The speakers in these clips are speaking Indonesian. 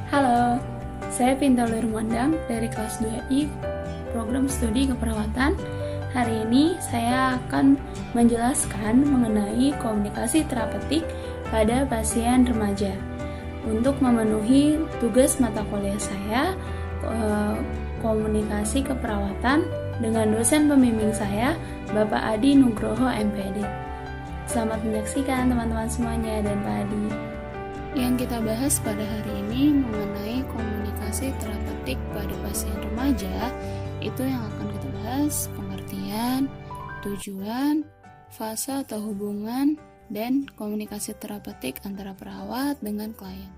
Halo, saya Pinta Lirmandang dari kelas 2I Program Studi Keperawatan. Hari ini saya akan menjelaskan mengenai komunikasi terapeutik pada pasien remaja. Untuk memenuhi tugas mata kuliah saya, komunikasi keperawatan dengan dosen pembimbing saya, Bapak Adi Nugroho MPD. Selamat menyaksikan teman-teman semuanya dan Pak Adi. Yang kita bahas pada hari ini mengenai komunikasi terapeutik pada pasien remaja, itu yang akan kita bahas pengertian, tujuan, fase atau hubungan, dan komunikasi terapeutik antara perawat dengan klien.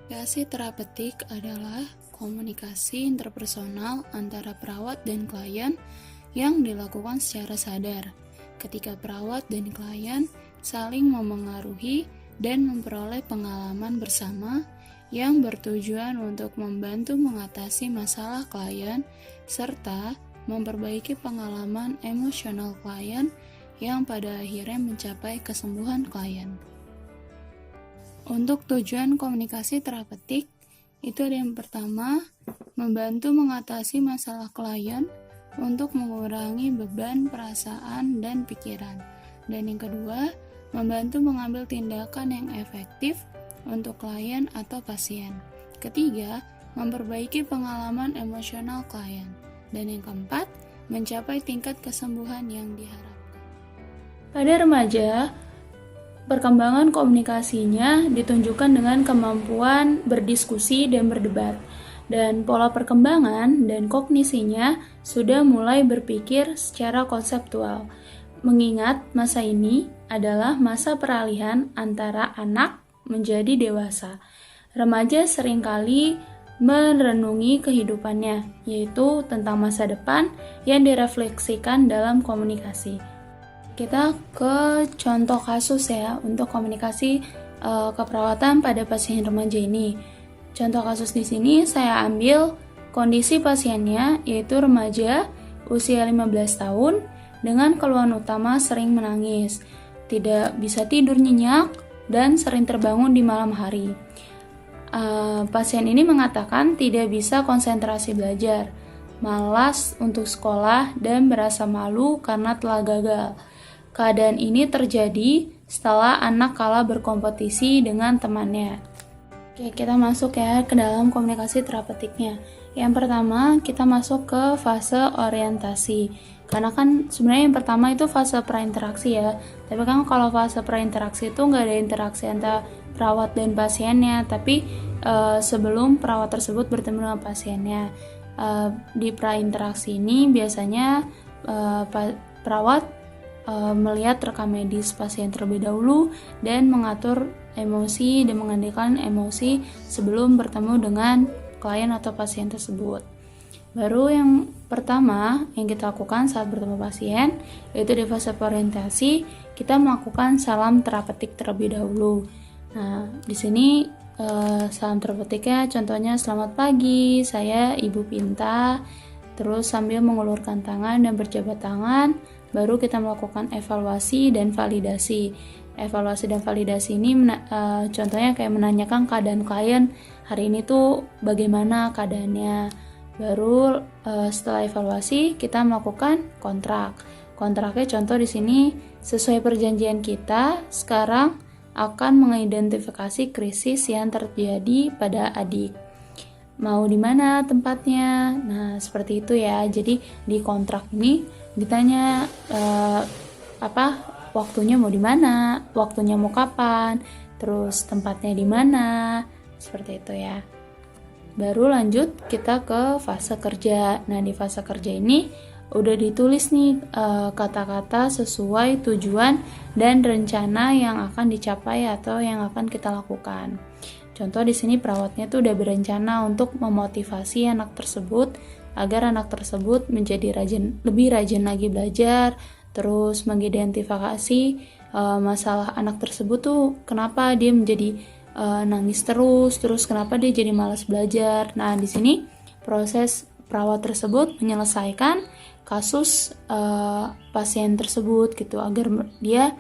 Komunikasi terapeutik adalah komunikasi interpersonal antara perawat dan klien yang dilakukan secara sadar, ketika perawat dan klien saling memengaruhi dan memperoleh pengalaman bersama yang bertujuan untuk membantu mengatasi masalah klien serta memperbaiki pengalaman emosional klien yang pada akhirnya mencapai kesembuhan klien. Untuk tujuan komunikasi terapeutik, itu ada yang pertama, membantu mengatasi masalah klien untuk mengurangi beban perasaan dan pikiran. Dan yang kedua, membantu mengambil tindakan yang efektif untuk klien atau pasien. Ketiga, memperbaiki pengalaman emosional klien. Dan yang keempat, mencapai tingkat kesembuhan yang diharapkan. Pada remaja, perkembangan komunikasinya ditunjukkan dengan kemampuan berdiskusi dan berdebat. Dan pola perkembangan dan kognisinya sudah mulai berpikir secara konseptual. Mengingat masa ini adalah masa peralihan antara anak menjadi dewasa. Remaja seringkali merenungi kehidupannya, yaitu tentang masa depan yang direfleksikan dalam komunikasi. Kita ke contoh kasus ya untuk komunikasi keperawatan pada pasien remaja ini. Contoh kasus di sini saya ambil kondisi pasiennya, yaitu remaja usia 15 tahun dengan keluhan utama sering menangis, tidak bisa tidur nyenyak, dan sering terbangun di malam hari. Pasien ini mengatakan tidak bisa konsentrasi belajar, malas untuk sekolah, dan berasa malu karena telah gagal. Keadaan ini terjadi setelah anak kalah berkompetisi dengan temannya. Oke, kita masuk ya ke dalam komunikasi terapeutiknya. Yang pertama, kita masuk ke fase orientasi. Karena kan sebenarnya yang pertama itu fase prainteraksi ya. Tapi kan kalau fase prainteraksi itu nggak ada interaksi antara perawat dan pasiennya. Tapi sebelum perawat tersebut bertemu dengan pasiennya. Di prainteraksi ini biasanya perawat melihat rekam medis pasien terlebih dahulu dan mengatur emosi dan mengendalikan emosi sebelum bertemu dengan klien atau pasien tersebut. Baru yang pertama yang kita lakukan saat bertemu pasien, yaitu di fase orientasi, kita melakukan salam terapeutik terlebih dahulu. Nah, di sini salam terapeutiknya contohnya selamat pagi, saya Ibu Pinta, terus sambil mengulurkan tangan dan berjabat tangan, baru kita melakukan evaluasi dan validasi. Evaluasi dan validasi ini contohnya kayak menanyakan keadaan klien hari ini tuh bagaimana keadaannya. Baru setelah evaluasi kita melakukan kontrak. Kontraknya contoh di sini sesuai perjanjian kita sekarang akan mengidentifikasi krisis yang terjadi pada adik. Mau di mana tempatnya? Nah, seperti itu ya. Jadi di kontrak ini ditanya waktunya mau di mana, waktunya mau kapan, terus tempatnya di mana, seperti itu ya. Baru lanjut kita ke fase kerja. Nah, di fase kerja ini udah ditulis nih kata-kata sesuai tujuan dan rencana yang akan dicapai atau yang akan kita lakukan. Contoh di sini perawatnya tuh udah berencana untuk memotivasi anak tersebut agar anak tersebut menjadi lebih rajin lagi belajar, terus mengidentifikasi masalah anak tersebut tuh kenapa dia menjadi nangis terus kenapa dia jadi malas belajar. Nah, di sini proses perawat tersebut menyelesaikan kasus pasien tersebut gitu, agar dia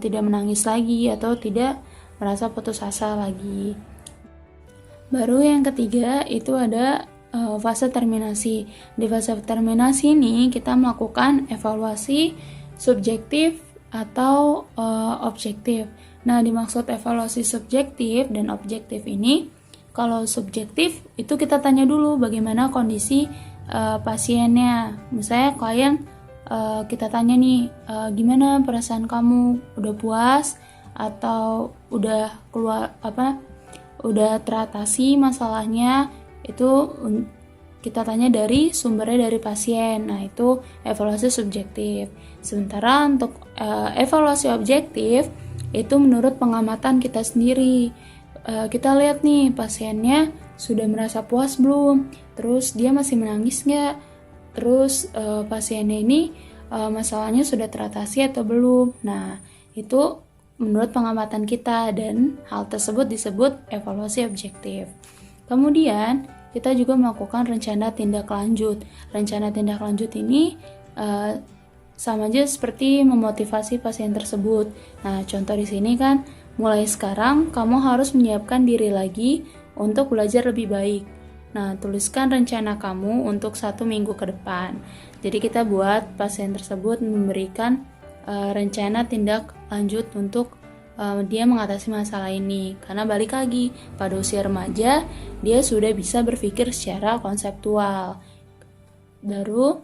tidak menangis lagi atau tidak merasa putus asa lagi. Baru yang ketiga itu ada fase terminasi. Di fase terminasi ini kita melakukan evaluasi subjektif atau objektif. Nah, dimaksud evaluasi subjektif dan objektif ini, kalau subjektif itu kita tanya dulu bagaimana kondisi pasiennya. Misalnya klien kita tanya nih, gimana perasaan kamu, udah puas atau udah keluar udah teratasi masalahnya, itu kita tanya dari sumbernya dari pasien. Nah, itu evaluasi subjektif. Sementara untuk evaluasi objektif itu menurut pengamatan kita sendiri. Kita lihat nih pasiennya sudah merasa puas belum, terus dia masih menangis nggak, terus pasiennya ini masalahnya sudah teratasi atau belum. Nah, itu menurut pengamatan kita, dan hal tersebut disebut evaluasi objektif. Kemudian kita juga melakukan rencana tindak lanjut. Rencana tindak lanjut ini sama aja seperti memotivasi pasien tersebut. Nah, contoh di sini kan, mulai sekarang kamu harus menyiapkan diri lagi untuk belajar lebih baik. Nah, tuliskan rencana kamu untuk 1 minggu ke depan. Jadi kita buat pasien tersebut memberikan rencana tindak lanjut untuk dia mengatasi masalah ini. Karena balik lagi, pada usia remaja dia sudah bisa berpikir secara konseptual. Baru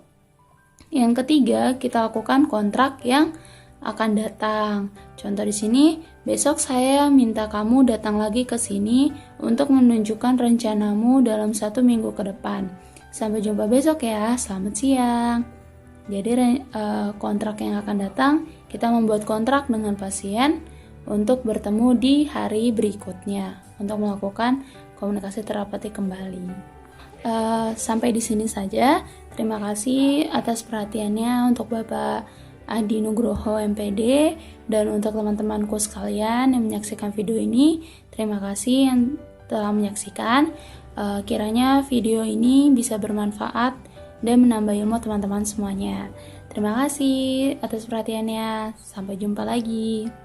yang ketiga, kita lakukan kontrak yang akan datang. Contoh di sini, besok saya minta kamu datang lagi ke sini untuk menunjukkan rencanamu dalam 1 minggu ke depan. Sampai jumpa besok ya, selamat siang. Jadi kontrak yang akan datang, kita membuat kontrak dengan pasien untuk bertemu di hari berikutnya untuk melakukan komunikasi terapeutik kembali. Sampai di sini saja. Terima kasih atas perhatiannya untuk Bapak Adi Nugroho MPD, dan untuk teman-temanku sekalian yang menyaksikan video ini, terima kasih yang telah menyaksikan. Kiranya video ini bisa bermanfaat dan menambah ilmu teman-teman semuanya. Terima kasih atas perhatiannya. Sampai jumpa lagi.